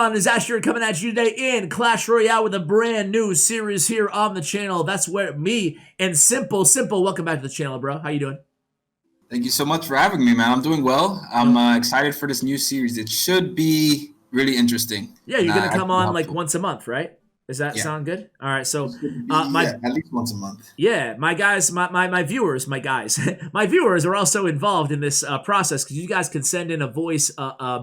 Haln is Asher coming at you today in Clash Royale with a brand new series here on the channel. That's where me and Simple, welcome back to the channel, bro. How you doing? Thank you so much for having me, man. I'm doing well. I'm excited for this new series. It should be really interesting. Yeah, you're going to come on like once a month, right? Does that sound good? All right, so at least once a month. Yeah, my guys, my viewers, my guys, my viewers are also involved in this process because you guys can send in a voice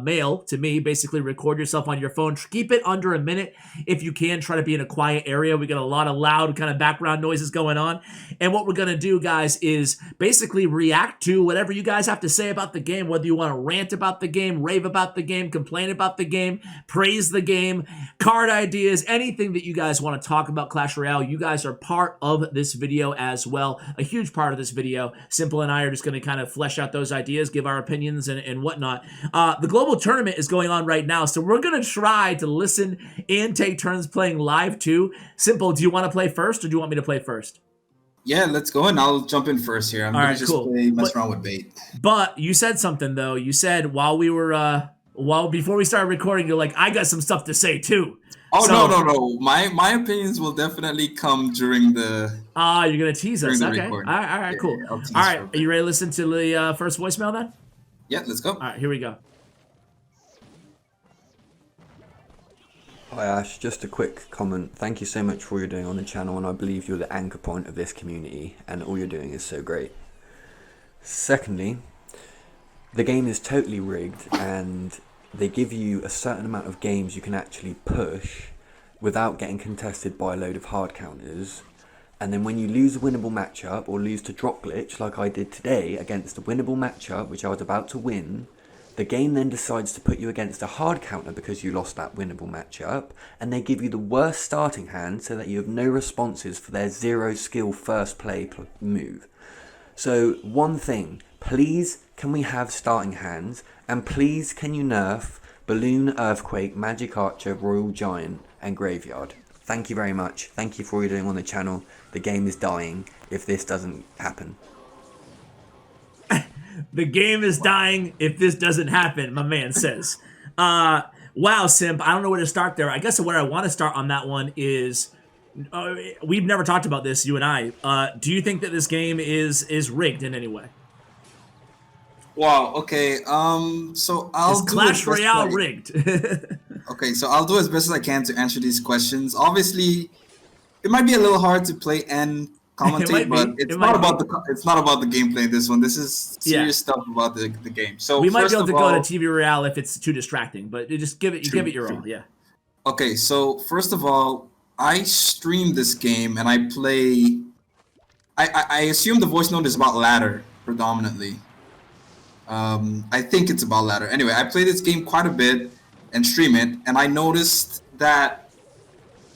mail to me. Basically, record yourself on your phone. Keep it under a minute if you can. Try to be in a quiet area. We got a lot of loud kind of background noises going on, and what we're gonna do, guys, is basically react to whatever you guys have to say about the game. Whether you want to rant about the game, rave about the game, complain about the game, praise the game, card ideas, anything that you guys want to talk about Clash Royale, you guys are part of this video as well. A huge part of this video. Simple and I are just going to kind of flesh out those ideas, give our opinions and whatnot. The global tournament is going on right now, so we're going to try to listen and take turns playing live too. Simple, do you want to play first or do you want me to play first? Yeah, let's go, and I'll jump in first here. I'm going to just mess around with bait. But you said something, though. You said while we were, before we started recording, you're like, I got some stuff to say too. Oh, so, no. My opinions will definitely come during the... you're going to tease us. Okay. All right, cool. Yeah, all right, are you ready to listen to the first voicemail then? Yeah, let's go. All right, here we go. Hi Ash, just a quick comment. Thank you so much for all you're doing on the channel, and I believe you're the anchor point of this community, and all you're doing is so great. Secondly, the game is totally rigged, and they give you a certain amount of games you can actually push without getting contested by a load of hard counters. And then when you lose a winnable matchup or lose to drop glitch like I did today against a winnable matchup which I was about to win, the game then decides to put you against a hard counter because you lost that winnable matchup, and they give you the worst starting hand so that you have no responses for their zero skill first play move. So one thing, please can we have starting hands, and please can you nerf Balloon, Earthquake, Magic Archer, Royal Giant and Graveyard. Thank you very much. Thank you for all you're doing on the channel. The game is dying if this doesn't happen. The game is dying if this doesn't happen, my man says. Wow, Simp, I don't know where to start there. I guess where I want to start on that one is... we've never talked about this, you and I. Do you think that this game is rigged in any way? Wow, okay. So I'll do Clash Royale rigged? Okay, so I'll do as best as I can to answer these questions. Obviously, it might be a little hard to play and commentate, but it's not about the gameplay in this one. This is serious stuff about the game. So we might be able to go to TV Royale if it's too distracting, but you just give it your all, yeah. Okay, so first of all, I stream this game and I play. I assume the voice note is about ladder predominantly. I think it's about ladder. Anyway, I play this game quite a bit and stream it, and I noticed that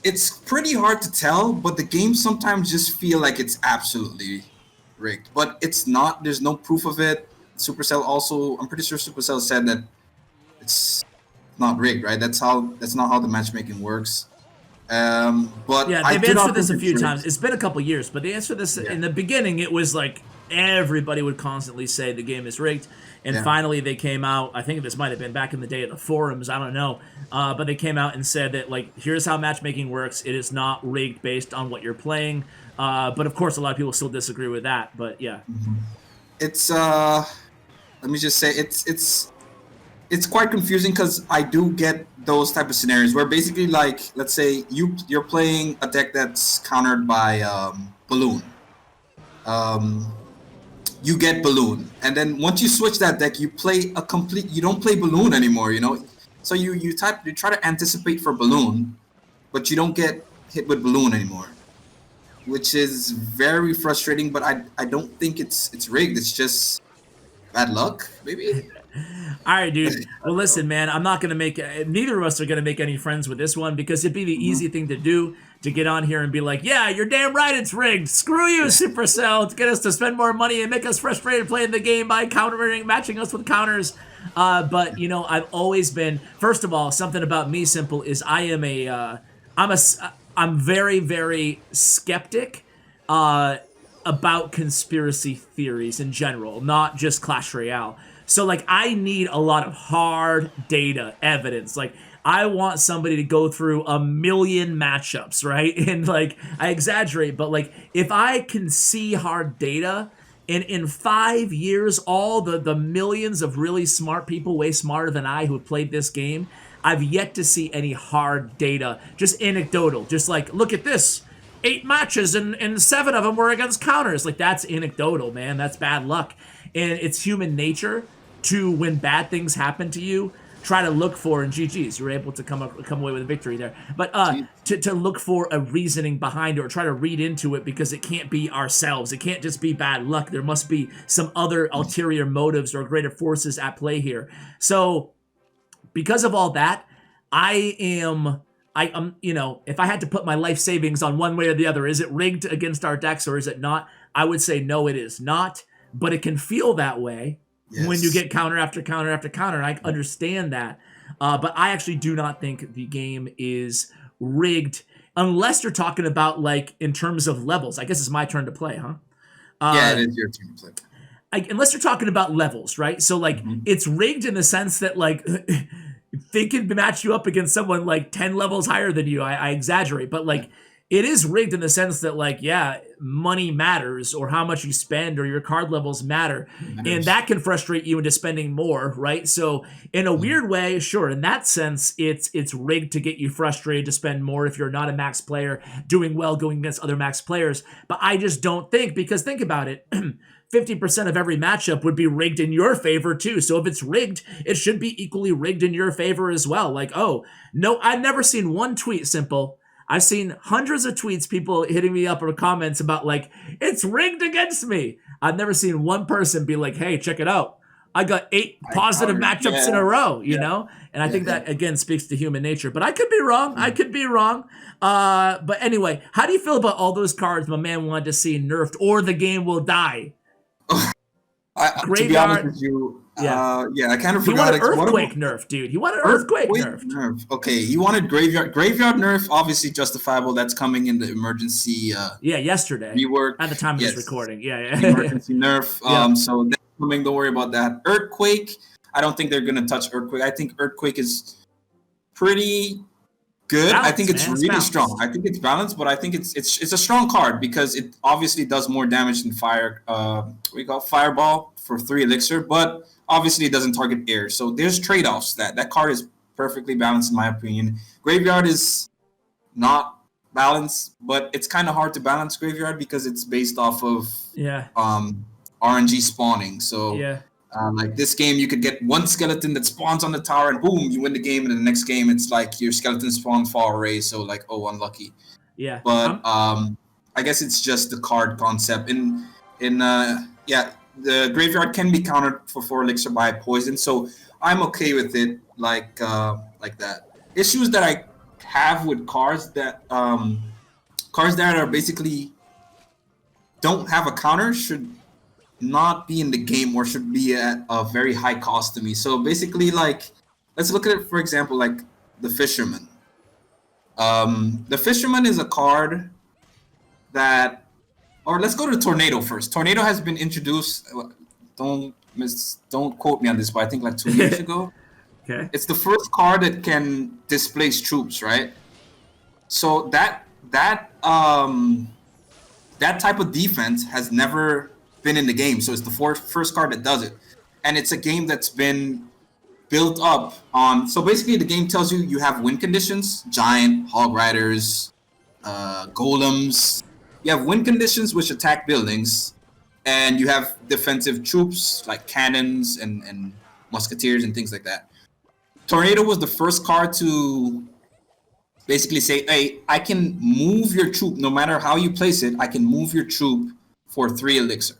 it's pretty hard to tell, but the games sometimes just feel like it's absolutely rigged. But it's not. There's no proof of it. Supercell also, I'm pretty sure Supercell said that it's not rigged, right? That's not how the matchmaking works. But yeah, they've answered this a few times. It's been a couple years, but they answered this in the beginning. It was like everybody would constantly say the game is rigged, and finally they came out. I think this might have been back in the day at the forums. I don't know, but they came out and said that like, here's how matchmaking works. It is not rigged based on what you're playing. But of course, a lot of people still disagree with that. But yeah, it's let me just say it's quite confusing because I do get those type of scenarios where basically, like, let's say you're playing a deck that's countered by Balloon. You get Balloon, and then once you switch that deck, you don't play Balloon anymore, you know. So you try to anticipate for Balloon, but you don't get hit with Balloon anymore, which is very frustrating. But I don't think it's rigged. It's just bad luck, maybe. All right, dude. Well, listen, man, I'm not going to make... Neither of us are going to make any friends with this one because it'd be the easy thing to do to get on here and be like, yeah, you're damn right it's rigged. Screw you, Supercell, to get us to spend more money and make us frustrated playing the game by matching us with counters. But, you know, I've always been... First of all, something about me, Simple, is I'm very, very skeptic about conspiracy theories in general, not just Clash Royale. So, like, I need a lot of hard data, evidence. Like, I want somebody to go through a million matchups, right? And like, I exaggerate, but like, if I can see hard data, and in 5 years, all the millions of really smart people, way smarter than I, who have played this game, I've yet to see any hard data, just anecdotal, just like, look at this. 8 matches and 7 of them were against counters. Like, that's anecdotal, man. That's bad luck. And it's human nature to, when bad things happen to you, try to look for, and GG's, you're able to come away with a victory there. But to look for a reasoning behind it, or try to read into it, because it can't be ourselves. It can't just be bad luck. There must be some other ulterior motives or greater forces at play here. So because of all that, I'm, if I had to put my life savings on one way or the other, is it rigged against our decks or is it not? I would say no, it is not, but it can feel that way. Yes. When you get counter after counter after counter. I understand that. But I actually do not think the game is rigged, unless you're talking about, like, in terms of levels. I guess it's my turn to play, huh? Yeah, it is your turn to play. Unless you're talking about levels, right? So, like, it's rigged in the sense that, like, they can match you up against someone, like, 10 levels higher than you. I exaggerate. But, like, it is rigged in the sense that, like, yeah, money matters, or how much you spend, or your card levels matter. And that can frustrate you into spending more, right? So in a weird way, sure, in that sense, it's rigged to get you frustrated to spend more if you're not a max player doing well going against other max players. But I just don't think, because think about it, 50% of every matchup would be rigged in your favor too. So if it's rigged, it should be equally rigged in your favor as well. Like, oh, no, I've never seen one tweet, Simple. I've seen hundreds of tweets, people hitting me up or comments about, like, it's rigged against me. I've never seen one person be like, hey, check it out. I got 8 positive matchups in a row, you know? And I think that, again, speaks to human nature. But I could be wrong. I could be wrong. But anyway, how do you feel about all those cards my man wanted to see nerfed, or the game will die? To be honest with you, I kind of forgot. He wanted Earthquake nerf, dude. He wanted Earthquake nerf. Okay, he wanted Graveyard nerf. Obviously justifiable. That's coming in the emergency. Yesterday. Rework at the time of this recording. Emergency nerf. So that's coming. Don't worry about that. Earthquake. I don't think they're gonna touch Earthquake. I think Earthquake is pretty good. I think it's really strong. I think it's balanced, but I think it's a strong card because it obviously does more damage than Fireball for 3 elixir, but obviously it doesn't target air. So there's trade-offs. That card is perfectly balanced in my opinion. Graveyard is not balanced, but it's kind of hard to balance Graveyard because it's based off of RNG spawning. So like this game, you could get one skeleton that spawns on the tower and boom, you win the game. And in the next game, it's like your skeleton spawn far away. So like, oh, unlucky. Yeah. But I guess it's just the card concept. The Graveyard can be countered for 4 elixir by poison. So I'm okay with it like that. Issues that I have with cards that are basically don't have a counter should not be in the game or should be at a very high cost to me. So basically, like, let's look at it, for example, like the Fisherman. The Fisherman is a card that, or let's go to Tornado first. Tornado has been introduced, don't quote me on this, but I think like 2 years ago. Okay. It's the first card that can displace troops, right? So that type of defense has never been in the game. So it's the first card that does it. And it's a game that's been built up on, so basically the game tells you have win conditions, giant, hog riders, golems. You have win conditions which attack buildings, and you have defensive troops like cannons and musketeers and things like that. Tornado was the first card to basically say, hey, I can move your troop, no matter how you place it, I can move your troop for 3 elixir.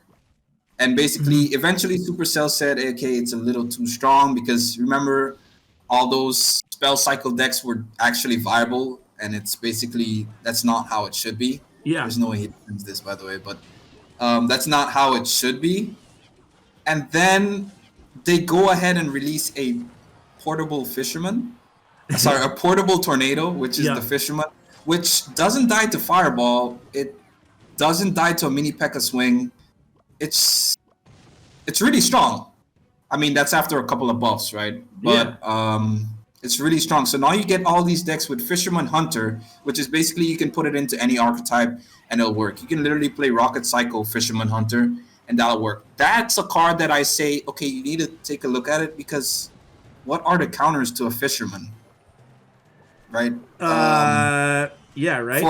And basically, eventually Supercell said, okay, it's a little too strong because remember, all those spell cycle decks were actually viable, and it's basically, that's not how it should be. Yeah. There's no way he wins this, by the way, but that's not how it should be. And then they go ahead and release a portable Fisherman. A portable Tornado, which is the Fisherman, which doesn't die to Fireball. It doesn't die to a mini P.E.K.K.A. swing. It's really strong. I mean, that's after a couple of buffs, right? But It's really strong. So now you get all these decks with Fisherman Hunter, which is basically you can put it into any archetype and it'll work. You can literally play Rocket Cycle Fisherman Hunter and that'll work. That's a card that I say, okay, you need to take a look at it because what are the counters to a Fisherman? Right? Yeah, right.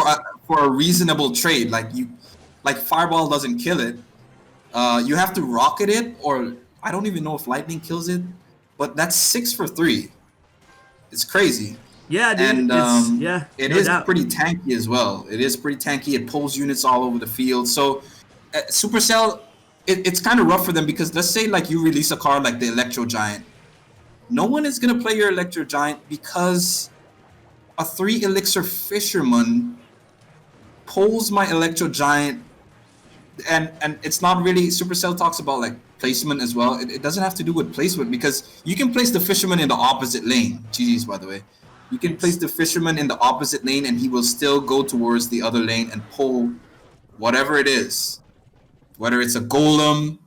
For a reasonable trade, like Fireball doesn't kill it. You have to rocket it, or I don't even know if lightning kills it, but that's 6 for 3. It's crazy. Yeah, dude. And it is doubt. pretty tanky as well. It is pretty tanky. It pulls units all over the field. So Supercell, it's kind of rough for them because let's say like you release a card like the Electro Giant. No one is gonna play your Electro Giant because a 3 Elixir Fisherman pulls my Electro Giant, and it's not really. Supercell talks about like placement as well. It doesn't have to do with placement because you can place the Fisherman in the opposite lane. GG's, by the way. You can place the Fisherman in the opposite lane and he will still go towards the other lane and pull whatever it is. Whether it's a Golem,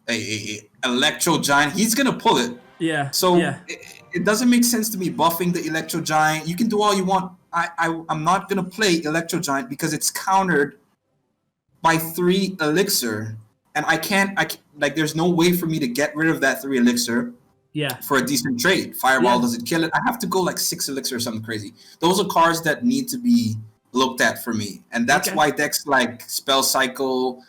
a Electro Giant, he's gonna pull it. Yeah. So yeah. it doesn't make sense to me buffing the Electro Giant. You can do all you want. I'm not gonna play Electro Giant because it's countered by 3 Elixir, and I can't like there's no way for me to get rid of that 3 Elixir. Yeah. For a decent trade. Fireball doesn't kill it. I have to go like 6 Elixir or something crazy. Those are cards that need to be looked at for me. And that's why decks like Spell Cycle,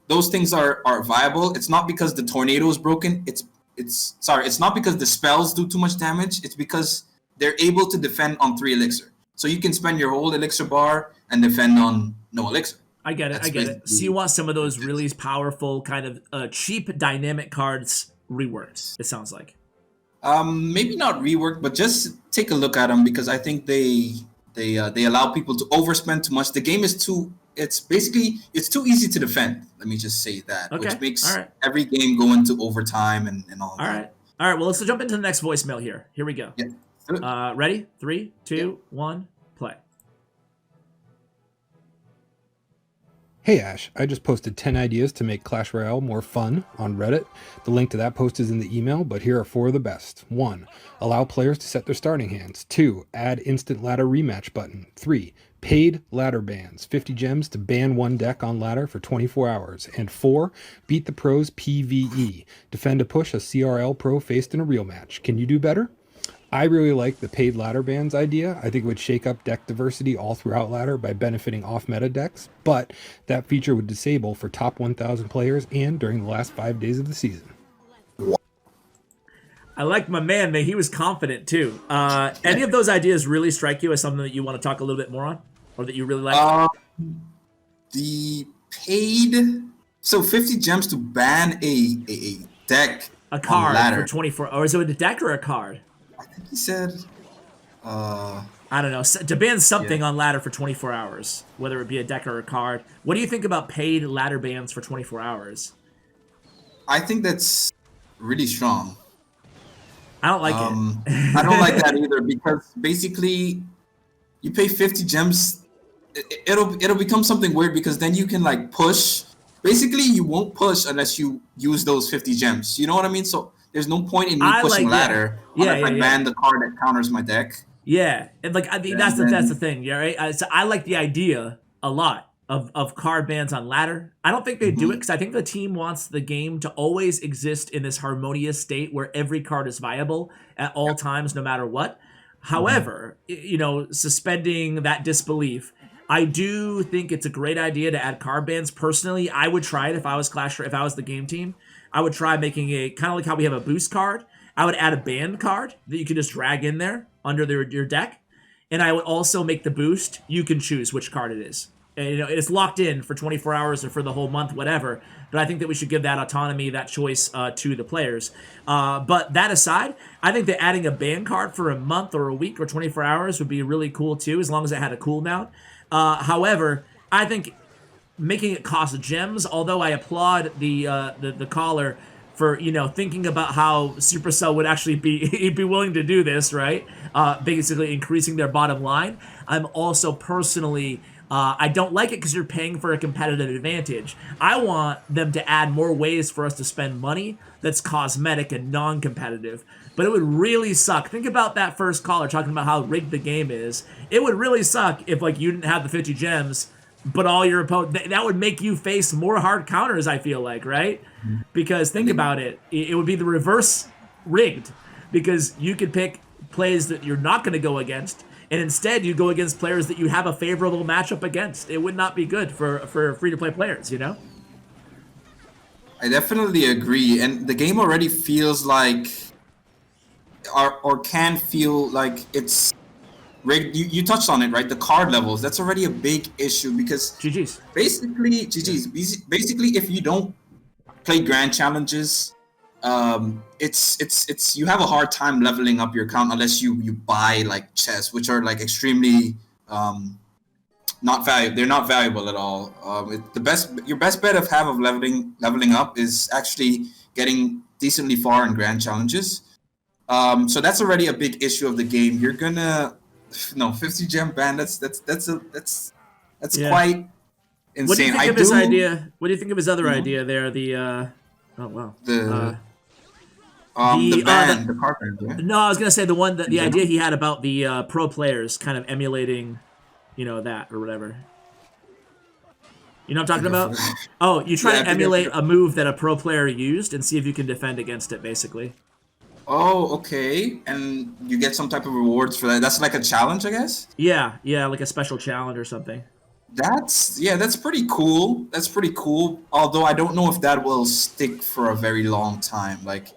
those things are viable. It's not because the tornado is broken. It's not because the spells do too much damage. It's because they're able to defend on 3 Elixir. So you can spend your whole Elixir bar and defend on no Elixir. I get it. So you want some of those really powerful kind of cheap dynamic cards reworked, it sounds like. Maybe not reworked, but just take a look at them because I think they allow people to overspend too much. The game is too too easy to defend. Let me just say that, which makes every game go into overtime and all that. All right. Well, let's jump into the next voicemail here. Here we go. Yeah. Ready? 3, 2, 1, play. Hey Ash, I just posted 10 ideas to make Clash Royale more fun on Reddit. The link to that post is in the email, but here are 4 of the best. 1. Allow players to set their starting hands. 2. Add instant ladder rematch button. 3. Paid ladder bans. 50 gems to ban one deck on ladder for 24 hours. And 4. Beat the pros PvE. Defend a push a CRL pro faced in a real match. Can you do better? I really like the paid ladder bans idea. I think it would shake up deck diversity all throughout ladder by benefiting off-meta decks, but that feature would disable for top 1,000 players and during the last 5 days of the season. I like my man. He was confident too. Any of those ideas really strike you as something that you want to talk a little bit more on, or that you really like? The paid, so 50 gems to ban a deck, a card on ladder. for 24, or is it a deck or a card? I think he said, I don't know, to ban something on ladder for 24 hours, whether it be a deck or a card. What do you think about paid ladder bans for 24 hours? I think that's really strong. I don't like it. I don't like that either because basically you pay 50 gems, it'll become something weird because then you can like push. Basically, you won't push unless you use those 50 gems. You know what I mean? So there's no point in me pushing ladder unless I ban the card that counters my deck. Yeah, and like I think that's the thing. Yeah, right. So I like the idea a lot of card bans on ladder. I don't think they do it because I think the team wants the game to always exist in this harmonious state where every card is viable at all times, no matter what. However, suspending that disbelief, I do think it's a great idea to add card bans. Personally, I would try it if I was if I was the game team. I would try making a kind of like how we have a boost card. I would add a banned card that you can just drag in there under your deck, and I would also make the boost. You can choose which card it is. And, it's locked in for 24 hours or for the whole month, whatever. But I think that we should give that autonomy, that choice to the players. But that aside, I think that adding a ban card for a month or a week or 24 hours would be really cool too, as long as it had a cooldown. However, I think making it cost gems, although I applaud the caller for thinking about how Supercell would actually be willing to do this, right? Basically increasing their bottom line. I'm also personally I don't like it because you're paying for a competitive advantage. I want them to add more ways for us to spend money that's cosmetic and non-competitive. But it would really suck. Think about that first caller talking about how rigged the game is. It would really suck if like you didn't have the 50 gems, but all your opponent, that would make you face more hard counters, I feel like, right? Because think about it, it would be the reverse rigged, because you could pick plays that you're not going to go against, and instead you go against players that you have a favorable matchup against. It would not be good for free-to-play players, you know? I definitely agree, and the game already feels like, or can feel like it's rigged. You touched on it, right? The card levels, that's already a big issue, because GG's. basically if you don't play grand challenges, it's you have a hard time leveling up your account unless you buy like chests, which are like extremely not valuable. They're not valuable at all. Your best bet of leveling up is actually getting decently far in grand challenges. So that's already a big issue of the game. You're gonna 50 gem ban. That's Yeah. quite insane. What do you think of his idea? What do you think of his other idea there? The oh wow. The the band, the Carpenter. Right? No, I was gonna say the idea he had about the pro players kind of emulating, that or whatever. You know what I'm talking about? Oh, you try to emulate a move that a pro player used and see if you can defend against it, basically. Oh, okay. And you get some type of rewards for that. That's like a challenge, I guess? Yeah, like a special challenge or something. That's pretty cool. That's pretty cool. Although I don't know if that will stick for a very long time. Like,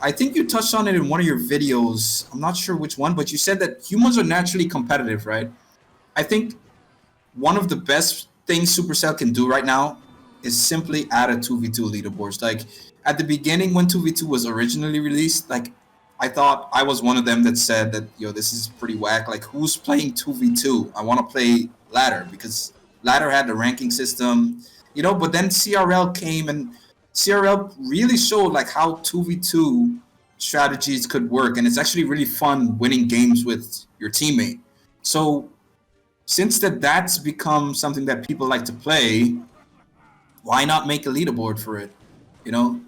I think you touched on it in one of your videos. I'm not sure which one, but you said that humans are naturally competitive, right? I think one of the best things Supercell can do right now is simply add a 2v2 leaderboards. Like, at the beginning when 2v2 was originally released, like, I thought I was one of them that said that, this is pretty whack. Like, who's playing 2v2? I want to play ladder, because ladder had the ranking system, but then CRL came, and CRL really showed like how 2v2 strategies could work, and it's actually really fun winning games with your teammate. So since that's become something that people like to play, why not make a leaderboard for it?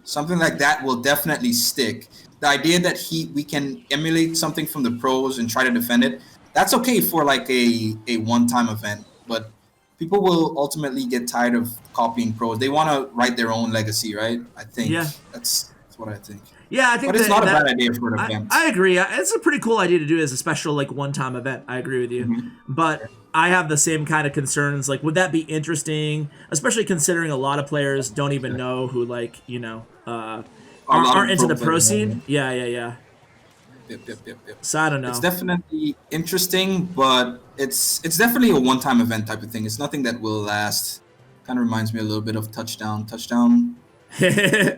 Something like that will definitely stick. The idea that we can emulate something from the pros and try to defend it, that's okay for like a one-time event, but people will ultimately get tired of copying pros. They want to write their own legacy, right? I think that's what I think. Yeah, I think but it's not a bad idea for an event. I agree. It's a pretty cool idea to do as a special like one-time event. I agree with you. Mm-hmm. But I have the same kind of concerns. Like, would that be interesting? Especially considering a lot of players don't even know who aren't into the pro scene. Yeah. Yep. So I don't know. It's definitely interesting, but it's definitely a one-time event type of thing. It's nothing that will last. Kind of reminds me a little bit of Touchdown. They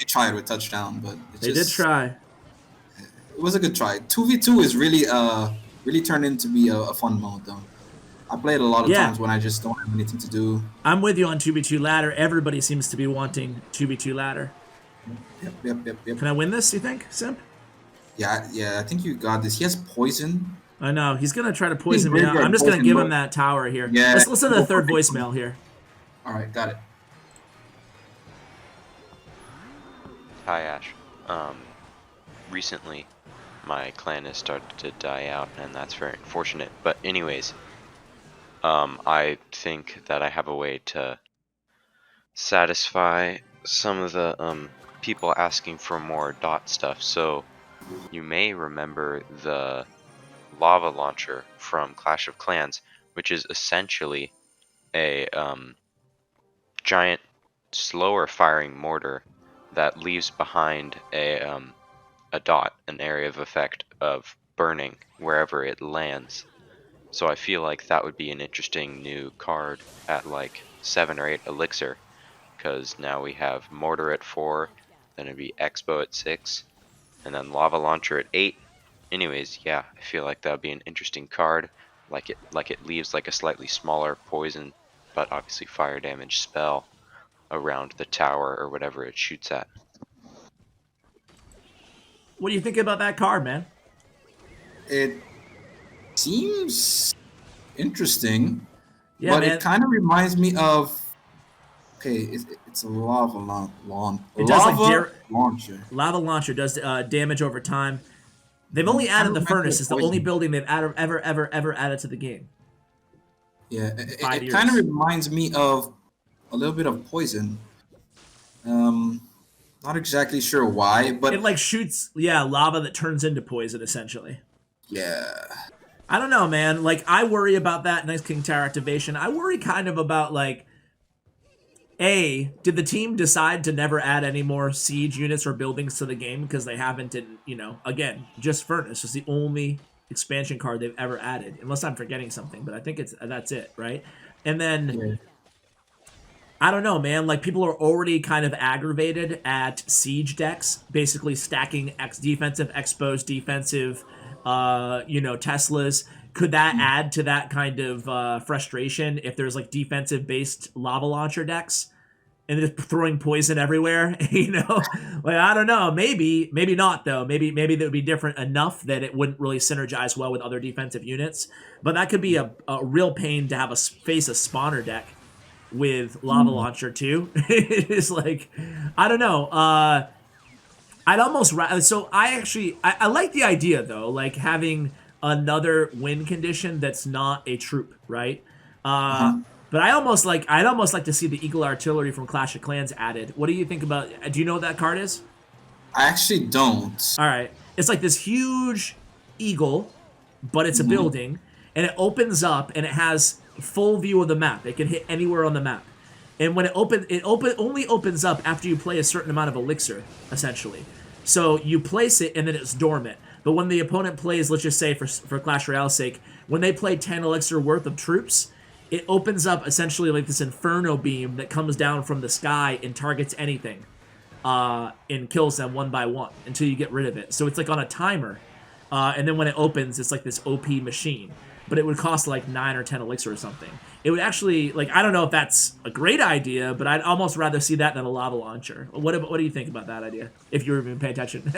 tried with Touchdown, but they did try. It was a good try. 2v2 is really turned into be a fun mode though. I play it a lot of times when I just don't have anything to do. I'm with you on 2v2 ladder. Everybody seems to be wanting 2v2 ladder. Yep. Can I win this, you think, Simp? Yeah, I think you got this. He has poison. I know. He's going to try to poison me. I'm just going to give him that tower here. Yeah, let's listen to the third voicemail here. All right, got it. Hi, Ash. Recently, my clan has started to die out, and that's very unfortunate. But anyways, I think that I have a way to satisfy some of the people asking for more dot stuff. So you may remember the lava launcher from Clash of Clans, which is essentially a giant slower firing mortar that leaves behind a dot, an area of effect of burning wherever it lands. So I feel like that would be an interesting new card at like 7 or 8 elixir, because now we have mortar at 4, then it'd be expo at 6, and then lava launcher at 8. Anyways, yeah, I feel like that would be an interesting card. Like it leaves like a slightly smaller poison, but obviously fire damage spell around the tower or whatever it shoots at. What do you think about that card, man? It seems interesting. Yeah, but man. it kind of reminds me of. Okay, it's a lava It does launcher. lava launcher does damage over time. They've only Kinda added the reminds me furnace. of It's the only poison. building they've ever added to the game. Yeah, 5 it kind of years. reminds me of a little bit of poison. Not exactly sure why, but It like shoots, yeah, lava that turns into poison essentially. yeah. I don't know, man. Like, I worry about that Nice King Tower activation. I worry kind of about, like, did the team decide to never add any more siege units or buildings to the game because they haven't, again, just Furnace is the only expansion card they've ever added, unless I'm forgetting something, but I think that's it, right? And then, Yeah. I don't know, man. Like, people are already kind of aggravated at siege decks, basically stacking defensive, exposed defensive, Teslas. Could that add to that kind of frustration if there's like defensive based lava launcher decks and just throwing poison everywhere? Like, I don't know. Maybe not though. Maybe that would be different enough that it wouldn't really synergize well with other defensive units. But that could be a real pain to have face a spawner deck with lava launcher too. It's like, I don't know. I'd almost so I like the idea though, like having another win condition that's not a troop, right? But I'd almost like to see the Eagle Artillery from Clash of Clans added. What do you think about? Do you know what that card is? I actually don't. All right, it's like this huge eagle, but it's a building, and it opens up and it has full view of the map. It can hit anywhere on the map. And when it only opens up after you play a certain amount of elixir, essentially. So you place it and then it's dormant. But when the opponent plays, let's just say for Clash Royale's sake, when they play 10 elixir worth of troops, it opens up essentially like this inferno beam that comes down from the sky and targets anything and kills them one by one until you get rid of it. So it's like on a timer. And then when it opens, it's like this OP machine. But it would cost like 9 or 10 elixir or something. It would actually, like, I don't know if that's a great idea, but I'd almost rather see that than a lava launcher. What do you think about that idea, if you're even paying attention?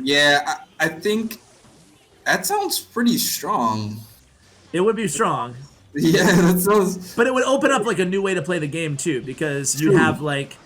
Yeah, I think that sounds pretty strong. It would be strong. Yeah, that sounds. But it would open up like a new way to play the game too, because you'd have like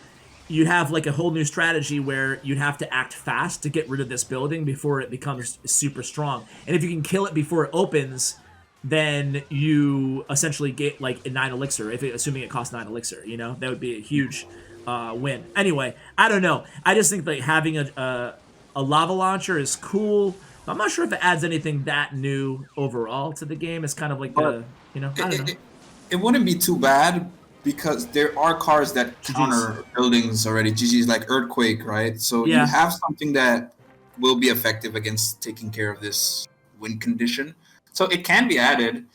a whole new strategy where you'd have to act fast to get rid of this building before it becomes super strong. And if you can kill it before it opens, then you essentially get like 9 elixir, assuming it costs 9 elixir, that would be a huge win. Anyway, I don't know. I just think like having a lava launcher is cool. I'm not sure if it adds anything that new overall to the game. It's kind of like I don't know. It wouldn't be too bad because there are cards that counter buildings already. GG's like Earthquake, right? So you have something that will be effective against taking care of this win condition. So it can be added.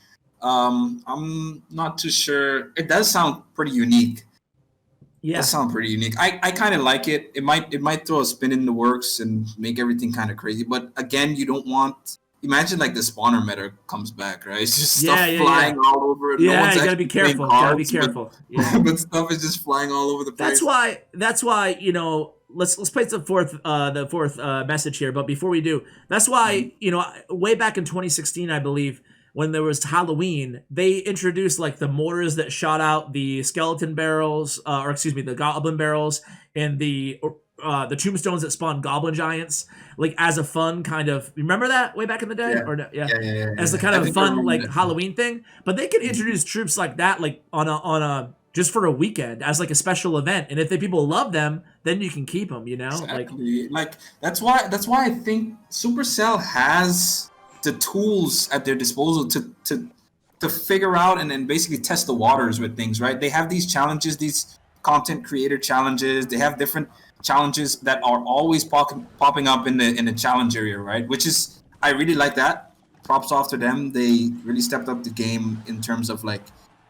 I'm not too sure. It does sound pretty unique. Yeah, it does sound pretty unique. I kind of like it. It might throw a spin in the works and make everything kind of crazy. But again, you don't want. Imagine like the spawner meta comes back, right? It's just stuff flying all over. Yeah, you gotta be careful. Yeah. But stuff is just flying all over the place. That's why let's play the fourth message here. But before we do, that's why way back in 2016, I believe, when there was Halloween, they introduced like the mortars that shot out the skeleton barrels, the goblin barrels, and the tombstones that spawned goblin giants, like as a fun kind of. Remember that way back in the day, as the kind of fun like Halloween thing. But they could introduce troops like that, like on a just for a weekend as like a special event, and if the people love them, then you can keep them. Exactly. Like that's why I think Supercell has the tools at their disposal to figure out and then basically test the waters with things, right? They have these challenges, these content creator challenges. They have different challenges that are always popping up in the challenge area, right? Which is, I really like that. Props off to them. They really stepped up the game in terms of like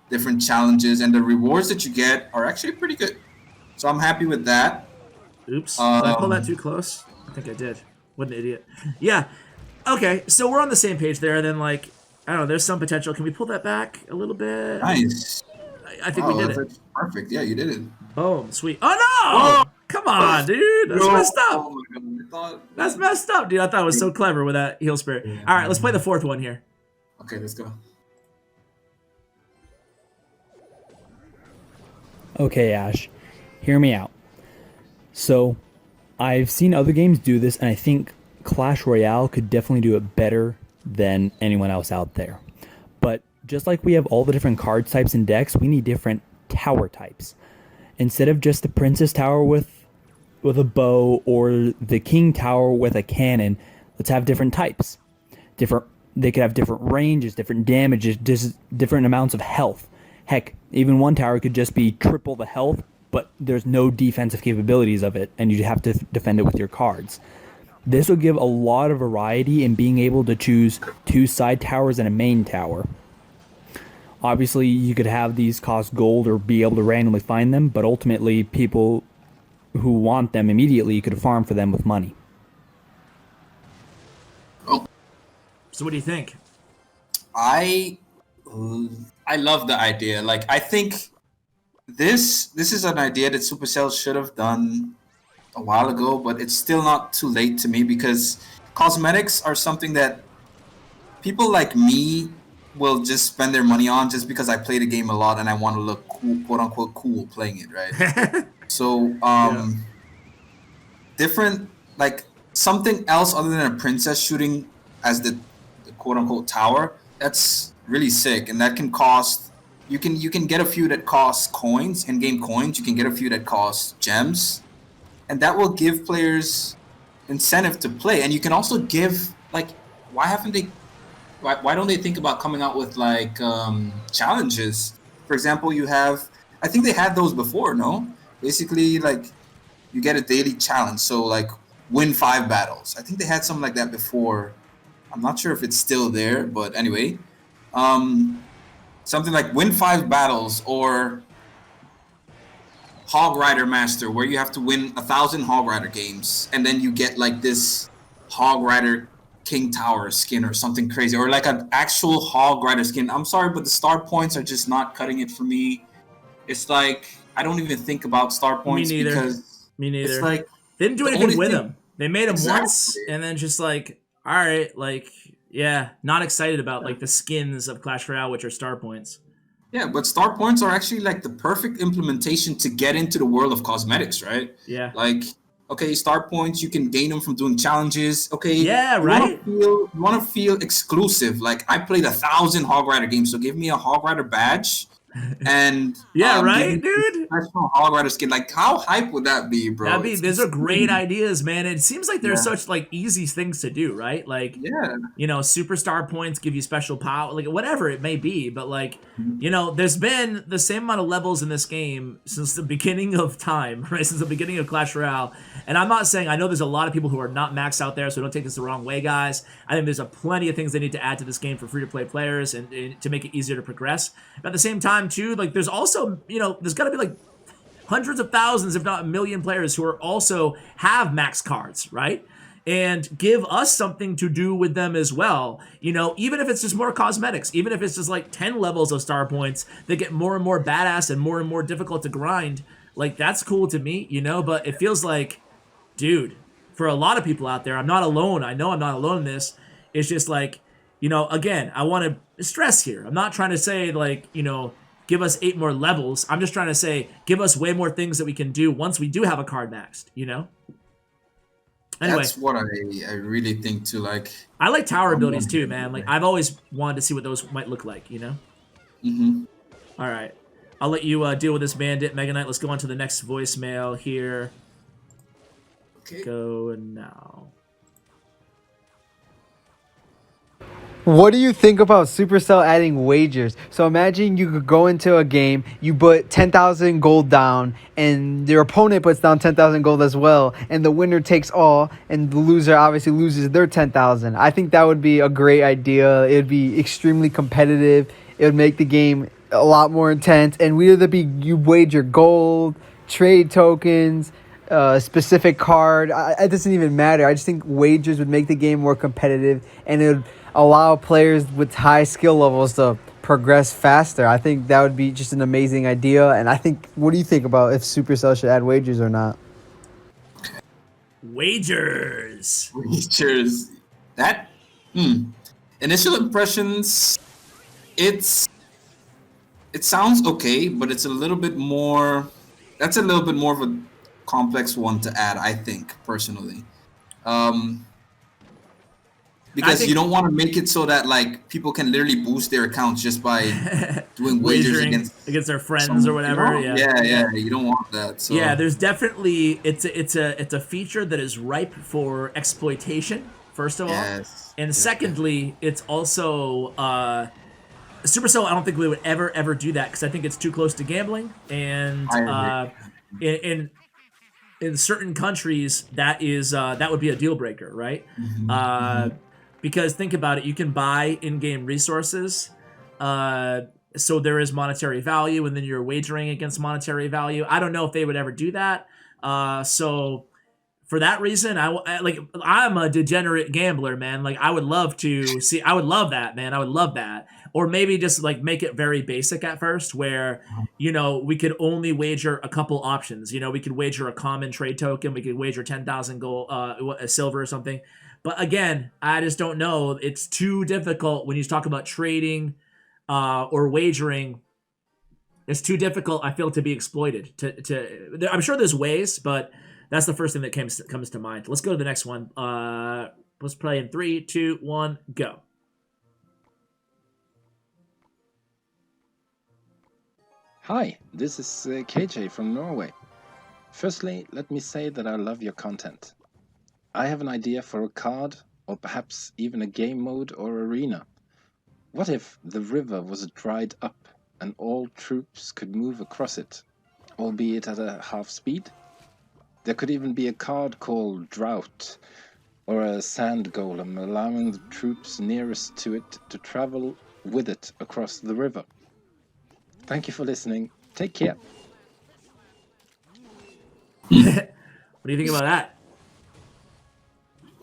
different challenges, and the rewards that you get are actually pretty good. So I'm happy with that. Oops, did I pull that too close? I think I did. What an idiot. Yeah. Okay, so we're on the same page there. Then, like, I don't know, there's some potential. Can we pull that back a little bit? Nice. I think we did it. Perfect. Yeah, you did it. Oh, sweet. Oh, no! Whoa! Come on, dude. That's messed up. Oh, my God. That's messed up, dude. I thought it was so clever with that heal spirit. All right, let's play the fourth one here. Okay, let's go. Okay, Ash, hear me out. So, I've seen other games do this, and I think Clash Royale could definitely do it better than anyone else out there. But just like we have all the different card types and decks, we need different tower types. Instead of just the Princess Tower with a bow or the King Tower with a cannon, let's have different types. They could have different ranges, different damages, different amounts of health. Heck, even one tower could just be triple the health, but there's no defensive capabilities of it, and you have to defend it with your cards. This will give a lot of variety in being able to choose 2 side towers and a main tower. Obviously, you could have these cost gold or be able to randomly find them, but ultimately, people who want them immediately could farm for them with money. So what do you think? I love the idea. Like, I think this is an idea that Supercell should have done a while ago, but it's still not too late to me, because cosmetics are something that people like me will just spend their money on just because I play the game a lot and I want to look cool, quote unquote cool playing it, right? So different, like something else other than a princess shooting as the quote unquote tower, that's really sick, and that can cost, you can get a few that cost coins, in-game coins, you can get a few that cost gems, and that will give players incentive to play. And you can also give, like, why don't they think about coming out with like challenges? For example, you have, I think they had those before, no? Basically, like, you get a daily challenge, so like win 5 battles. I think they had something like that before. I'm not sure if it's still there, but anyway, something like win 5 battles, or Hog Rider Master, where you have to win 1,000 Hog Rider games, and then you get like this Hog Rider King Tower skin or something crazy, or like an actual Hog Rider skin. I'm sorry, but the star points are just not cutting it for me. It's like, I don't even think about star points. Me neither. Because Me neither. it's like, they didn't do the anything only with thing- them. They made them Exactly. once, and then just like, all right, like, yeah, not excited about like the skins of Clash Royale, which are star points. Yeah, but star points are actually like the perfect implementation to get into the world of cosmetics, right? Yeah. Like, okay, star points, you can gain them from doing challenges. Okay, Yeah, you right? You want to feel exclusive. Like, I played 1,000 Hog Rider games, so give me a Hog Rider badge, and Yeah, give right, me dude? a professional Hog Rider skin. Like, how hype would that be, bro? These are great ideas, man. It seems like there's Yeah. such like easy things to do, right? Like, Yeah. you know, superstar points give you special power, like whatever it may be. But like, Mm-hmm. you know, there's been the same amount of levels in this game since the beginning of time, right? Since the beginning of Clash Royale. And I'm not saying, I know there's a lot of people who are not maxed out there, so don't take this the wrong way, guys. I think there's a plenty of things they need to add to this game for free-to-play players and to make it easier to progress. But at the same time, too, like there's also, you know, there's got to be like hundreds of thousands, if not a million players who are also have max cards, right? And give us something to do with them as well. You know, even if it's just more cosmetics, even if it's just like 10 levels of star points that get more and more badass and more difficult to grind, like that's cool to me, you know, but it feels like, dude, for a lot of people out there, I'm not alone. I know I'm not alone in this. It's just like, you know, again, I want to stress here. I'm not trying to say like, you know, give us 8 more levels. I'm just trying to say, give us way more things that we can do once we do have a card maxed, you know? Anyway, That's what I really think too. Like, I like tower abilities too, man. Like, I've always wanted to see what those might look like, you know? mm-hmm. All right. I'll let you deal with this bandit, Mega Knight. Let's go on to the next voicemail here. Okay. Go now. What do you think about Supercell adding wagers? So imagine you could go into a game, you put 10,000 gold down, and your opponent puts down 10,000 gold as well, and the winner takes all, and the loser obviously loses their 10,000. I think that would be a great idea. It would be extremely competitive. It would make the game a lot more intense, and you wager gold, trade tokens, specific card. It doesn't even matter. I just think wagers would make the game more competitive, and it would allow players with high skill levels to progress faster. I think that would be just an amazing idea. And I think, what do you think about if Supercell should add wagers or not? Wagers. Cheers. That, initial impressions, it's it sounds okay, but it's a little bit more. That's a little bit more of a complex one to add, I think, personally. Um, because think- you don't want to make it so that like people can literally boost their accounts just by doing wagers Wagering against their friends some- or whatever. you know? Yeah. You don't want that. So Yeah, there's definitely it's a feature that is ripe for exploitation. First of all, Yes. and secondly, it's also Supercell. I don't think we would ever do that because I think it's too close to gambling, and I in certain countries that would be a deal breaker, right? Because think about it, you can buy in-game resources. So there is monetary value, and then you're wagering against monetary value. I don't know if they would ever do that. So for that reason, I'm a degenerate gambler, man. Like I would love that, man. I would love that. Or maybe just like make it very basic at first, where we could only wager a couple options. We could wager a common trade token. We could wager 10,000 gold, silver or something. But again, I just don't know. It's too difficult when you talk about trading or wagering. It's too difficult, I feel, to be exploited. I'm sure there's ways, but that's the first thing that comes to mind. Let's go to the next one. Let's play in 3, 2, 1, go. Hi, this is KJ from Norway. Firstly, let me say that I love your content. I have an idea for a card, or perhaps even a game mode or arena. What if the river was dried up and all troops could move across it, albeit at a half speed? There could even be a card called Drought, or a sand golem allowing the troops nearest to it to travel with it across the river. Thank you for listening. Take care. What do you think about that?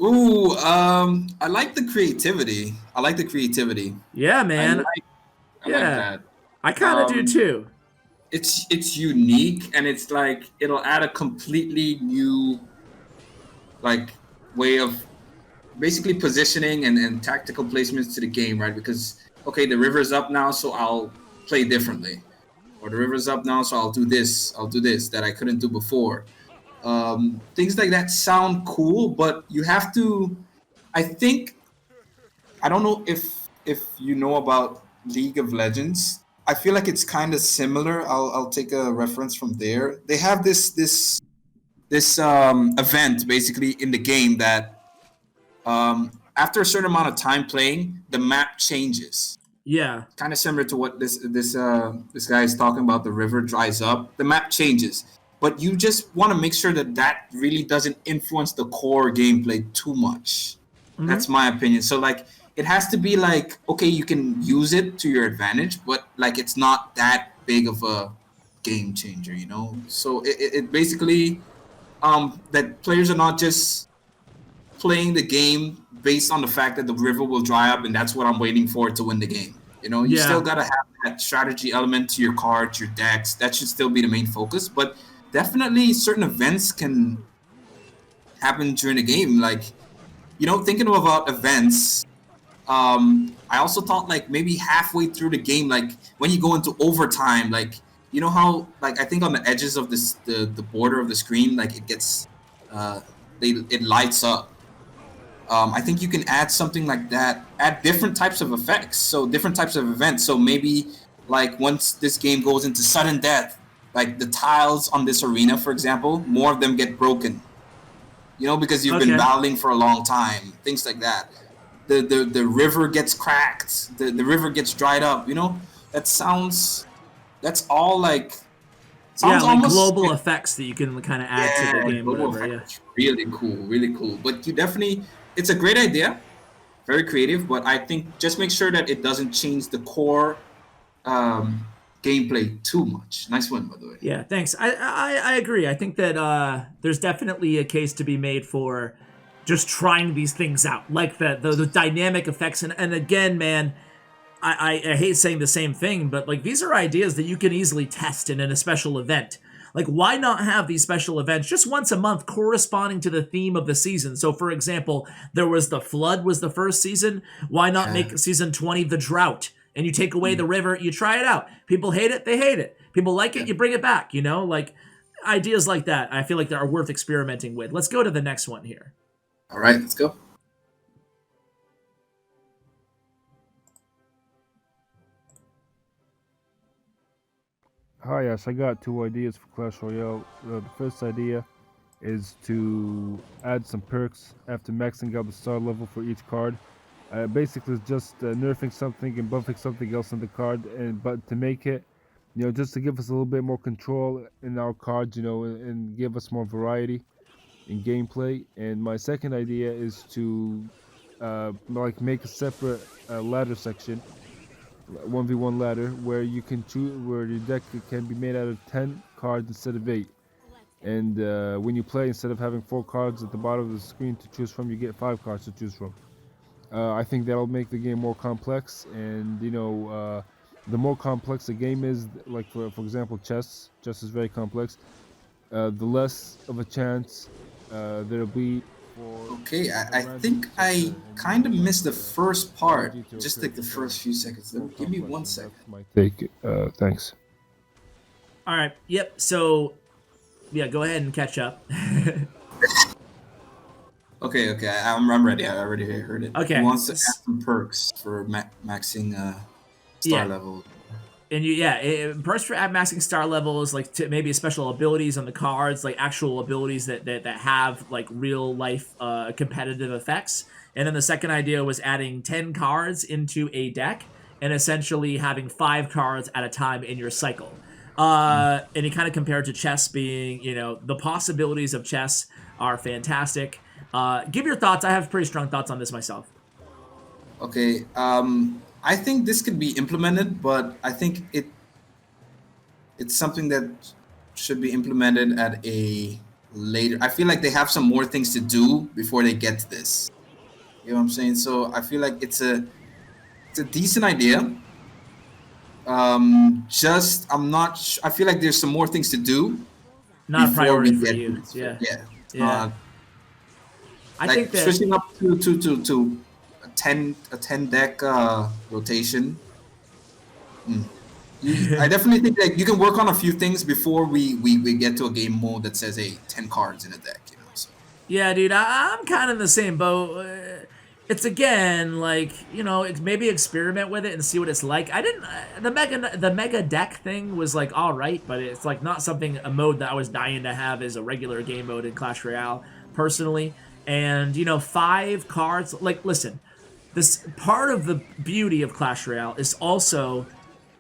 Ooh, I like the creativity. Yeah, man. I like Yeah. that. I kind of do too. It's unique, and it's like it'll add a completely new like way of basically positioning and tactical placements to the game, right? Because okay, the river's up now, so I'll play differently, or the river's up now, so I'll do this that I couldn't do before. Things like that sound cool, but you have to. I don't know if you know about League of Legends. I feel like it's kind of similar. I'll take a reference from there. They have this event basically in the game that after a certain amount of time playing, the map changes. Yeah. Kind of similar to what this guy is talking about. The river dries up, the map changes, but you just want to make sure that really doesn't influence the core gameplay too much. That's my opinion. So like it has to be like, okay, you can use it to your advantage, but like it's not that big of a game changer, So it basically that players are not just playing the game based on the fact that the river will dry up and that's what I'm waiting for to win the game. You still gotta have that strategy element to your cards, your decks. That should still be the main focus. But definitely certain events can happen during the game. Like, thinking about events, I also thought like maybe halfway through the game, like when you go into overtime, like how like I think on the edges of the border of the screen, like it gets it lights up. I think you can add something like that, add different types of effects, so different types of events. So maybe like once this game goes into sudden death, like the tiles on this arena, for example, more of them get broken. Because you've been battling for a long time, things like that. The river gets cracked, the river gets dried up. That's all like. Sounds like almost global effects that you can kind of add to the game. Global Whatever, effects, really cool. But you definitely, it's a great idea, very creative. But I think just make sure that it doesn't change the core gameplay too much. Nice one, by the way. Yeah, thanks. I agree. I think that there's definitely a case to be made for just trying these things out, like the dynamic effects. And again, man, I hate saying the same thing, but like these are ideas that you can easily test in a special event. Like, why not have these special events just once a month corresponding to the theme of the season? So, for example, there was the Flood was the first season. Why not make season 20 the Drought? and you take away the river, you try it out. People hate it, they hate it. People like it, you bring it back, you know? Like, ideas like that, I feel like they are worth experimenting with. Let's go to the next one here. All right, let's go. Hi, yes, I got 2 ideas for Clash Royale. The first idea is to add some perks after maxing out the star level for each card. Basically, it's just nerfing something and buffing something else on the card, but to make it, just to give us a little bit more control in our cards, and give us more variety in gameplay. And my second idea is to make a separate ladder section, 1v1 ladder, where you can choose, where your deck can be made out of 10 cards instead of 8. And when you play, instead of having 4 cards at the bottom of the screen to choose from, you get 5 cards to choose from. I think that'll make the game more complex, and the more complex the game is, like for example chess is very complex, the less of a chance there'll be for... Okay, I think I kind of missed the first part, just like the first few seconds. Give me 1 second. My take, thanks. All right, yep, so, yeah, go ahead and catch up. Okay, I'm ready. I already heard it. Okay. He wants to add some perks for maxing star level. And perks for maxing star levels, like maybe special abilities on the cards, like actual abilities that have like real life competitive effects. And then the second idea was adding 10 cards into a deck and essentially having 5 cards at a time in your cycle. And he kind of compared to chess being, the possibilities of chess are fantastic. Give your thoughts. I have pretty strong thoughts on this myself. Okay, I think this could be implemented, but I think it's something that should be implemented at a later. I feel like they have some more things to do before they get to this. You know what I'm saying? So I feel like it's a decent idea. I'm not. I feel like there's some more things to do. Not a priority for you. Yeah. I think that switching up to a 10 deck rotation. I definitely think that you can work on a few things before we get to a game mode that says 10 cards in a deck. So. Yeah, dude, I'm kind of in the same boat. It's again like it's maybe experiment with it and see what it's like. I didn't the mega deck thing was like all right, but it's like not a mode that I was dying to have as a regular game mode in Clash Royale personally. And 5 cards, like, listen, this part of the beauty of Clash Royale is also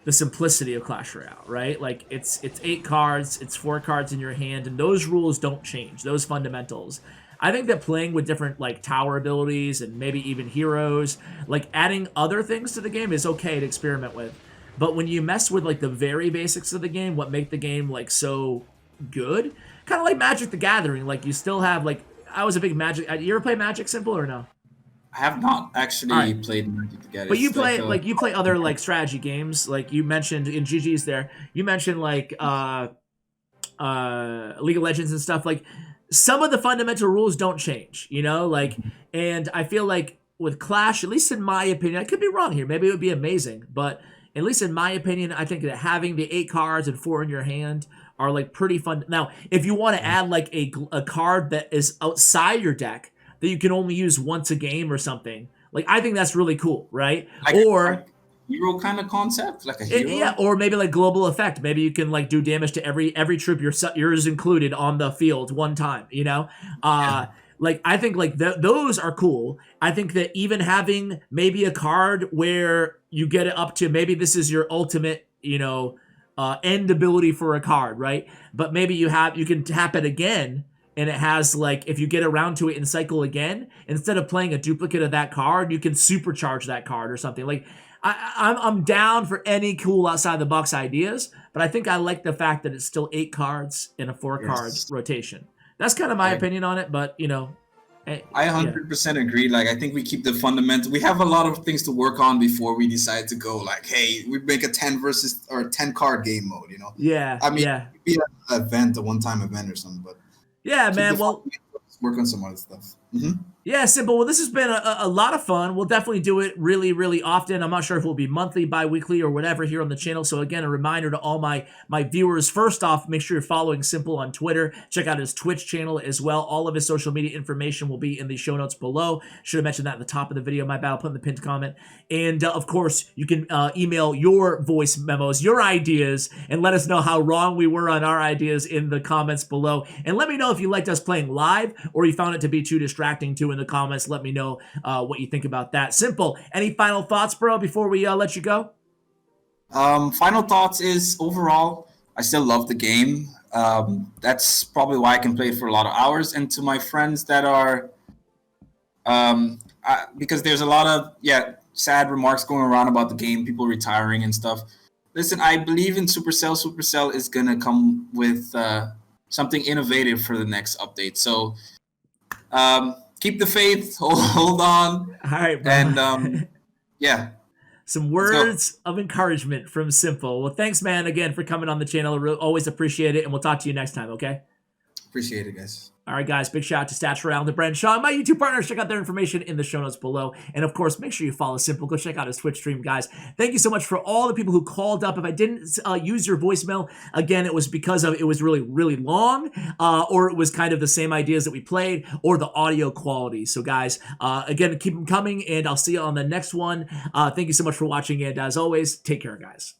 the simplicity of Clash Royale, right? Like, it's 8 cards, it's 4 cards in your hand, and those rules don't change, those fundamentals. I think that playing with different, like, tower abilities and maybe even heroes, like, adding other things to the game is okay to experiment with. But when you mess with, like, the very basics of the game, what make the game, like, so good, kind of like Magic the Gathering, like, you still have, like, I was a big Magic. You ever play Magic Simple or no? I have not actually played Magic the Gathering. But you play you play other like strategy games, like you mentioned in GG's there. You mentioned like League of Legends and stuff. Like some of the fundamental rules don't change, and I feel like with Clash, at least in my opinion, I could be wrong here. Maybe it would be amazing, but at least in my opinion, I think that having the 8 cards and 4 in your hand are like pretty fun. Now, if you want to add like a card that is outside your deck that you can only use once a game or something, like I think that's really cool, right? Like a hero kind of concept, like a hero. Yeah, or maybe like global effect. Maybe you can like do damage to every troop, yours included, on the field one time. Like I think like those are cool. I think that even having maybe a card where you get it up to maybe this is your ultimate, end ability for a card, right? But maybe you can tap it again, and it has like if you get around to it and cycle again, instead of playing a duplicate of that card, you can supercharge that card or something. Like I'm down for any cool outside the box ideas, but I think I like the fact that it's still 8 cards in a 4 card rotation. That's kind of my opinion on it, but I 100% agree. Like, I think we keep the fundamental. We have a lot of things to work on before we decide to go. Like, hey, we make a 10 card game mode. Yeah. I mean, it'd be an event, a one-time event or something. But yeah, man. Well, work on some other stuff. Mm-hmm. Yeah, Simple. Well, this has been a lot of fun. We'll definitely do it really, really often. I'm not sure if it will be monthly, bi-weekly, or whatever here on the channel. So again, a reminder to all my viewers. First off, make sure you're following Simple on Twitter. Check out his Twitch channel as well. All of his social media information will be in the show notes below. Should have mentioned that at the top of the video. My bad. I'll put in the pinned comment. And of course, you can email your voice memos, your ideas, and let us know how wrong we were on our ideas in the comments below. And let me know if you liked us playing live or you found it to be too distracting too in the comments. Let me know what you think about that. Simple. Any final thoughts, bro, before we let you go? Final thoughts is overall, I still love the game. That's probably why I can play it for a lot of hours. And to my friends that are, because there's a lot of sad remarks going around about the game, people retiring and stuff. Listen, I believe in Supercell. Supercell is gonna come with something innovative for the next update. So keep the faith. Hold on. All right, bro. And yeah. Some words of encouragement from Simple. Well, thanks, man, again for coming on the channel. Always appreciate it, and we'll talk to you next time, okay? Appreciate it, guys. All right, guys, big shout out to Stutts, Royale, and Bren Chong, my YouTube partners. Check out their information in the show notes below. And of course, make sure you follow Simple. Go check out his Twitch stream, guys. Thank you so much for all the people who called up. If I didn't use your voicemail, again, it was because of it was really, really long, or it was kind of the same ideas that we played, or the audio quality. So, guys, again, keep them coming, and I'll see you on the next one. Thank you so much for watching, and as always, take care, guys.